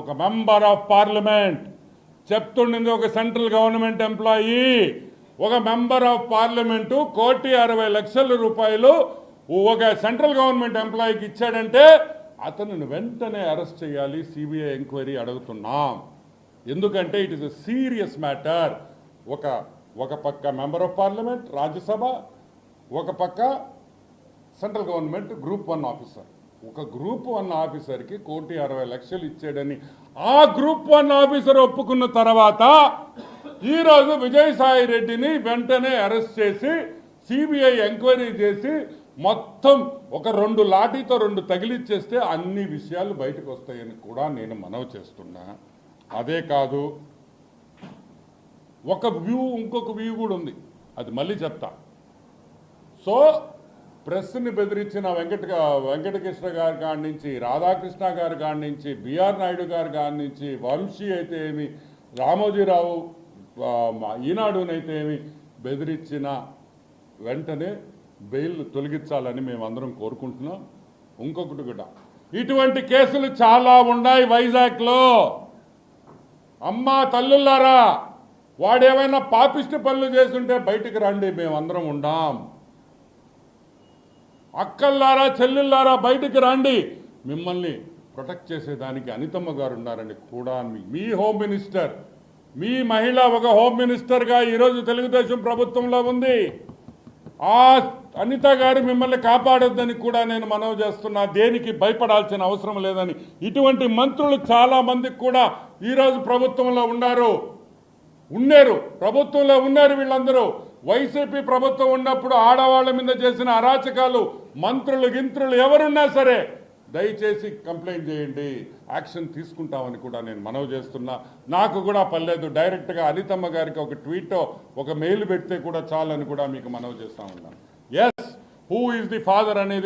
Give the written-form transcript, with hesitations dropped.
ఒక member of parliament చెప్తుండింది, ఒక central government employee, ఒక మెంబర్ ఆఫ్ పార్లమెంటు 1,60,00,000 రూపాయలు ఒక సెంట్రల్ గవర్నమెంట్ ఎంప్లాయీకి ఇచ్చాడంటే అతను వెంటనే అరెస్ట్ చేయాలి, సిబిఐ ఎంక్వైరీ అడుగుతున్నాం. ఎందుకంటే it is a serious matter. ఒక పక్క మెంబర్ ఆఫ్ పార్లమెంట్ రాజ్యసభ, ఒక పక్క సెంట్రల్ గవర్నమెంట్ గ్రూప్ 1 ఆఫీసర్. ఒక గ్రూప్ 1 ఆఫీసర్కి 1,60,00,000 ఇచ్చాడని ఆ గ్రూప్ 1 ఆఫీసర్ ఒప్పుకున్న తర్వాత ఈరోజు విజయసాయి రెడ్డిని వెంటనే అరెస్ట్ చేసి సిబిఐ ఎంక్వైరీ చేసి మొత్తం ఒక 2 లాఠీతో 2 తగిలిచ్చేస్తే అన్ని విషయాలు బయటకు వస్తాయని కూడా నేను మనవి చేస్తున్నా. అదే కాదు, ఇంకొక వ్యూ కూడా ఉంది, అది మళ్ళీ చెప్తా. సో ప్రెస్ని బెదిరించిన వెంకటకృష్ణ గారి కాడి నుంచి, రాధాకృష్ణ గారి కాడి నుంచి, బిఆర్ నాయుడు గారి కాడి నుంచి, వంశీ అయితే ఏమి, రామోజీరావు ఈనాడునైతే ఏమి బెదిరించిన వెంటనే బెయిల్ తొలగించాలని మేమందరం కోరుకుంటున్నాం. ఇంకొకటి కూడా, ఇటువంటి కేసులు చాలా ఉన్నాయి వైజాగ్లో. అమ్మా తల్లులారా, వాడేమైనా పాపిష్టి పనులు చేస్తుంటే బయటికి రండి, మేమందరం ఉండాం. అక్కల్లారా చెల్లెల్లారా బయటికి రండి, మిమ్మల్ని ప్రొటెక్ట్ చేసేదానికి అనితమ్మ గారు ఉన్నారని కూడా మీ హోమ్ మినిస్టర్, మీ మహిళ ఒక హోమ్ మినిస్టర్గా ఈరోజు తెలుగుదేశం ప్రభుత్వంలో ఉంది. ఆ అనిత గారు మిమ్మల్ని కాపాడొద్దని కూడా నేను మనవి చేస్తున్నా. దేనికి భయపడాల్సిన అవసరం లేదని. ఇటువంటి మంత్రులు చాలా మందికి కూడా ఈరోజు ప్రభుత్వంలో ఉన్నారు, ప్రభుత్వంలో ఉన్నారు. వీళ్ళందరూ వైసీపీ ప్రభుత్వం ఉన్నప్పుడు ఆడవాళ్ల మీద చేసిన అరాచకాలు మంత్రులు గింత్రులు ఎవరున్నా సరే దయచేసి కంప్లైంట్ చేయండి, యాక్షన్ తీసుకుంటామని కూడా నేను మనవి చేస్తున్నా. నాకు కూడా పర్లేదు, డైరెక్ట్గా అనితమ్మ గారికి ఒక ట్వీటో ఒక మెయిల్ పెడితే కూడా చాలని కూడా మీకు మనవి చేస్తా ఉన్నాను. Yes, who is the father అనేది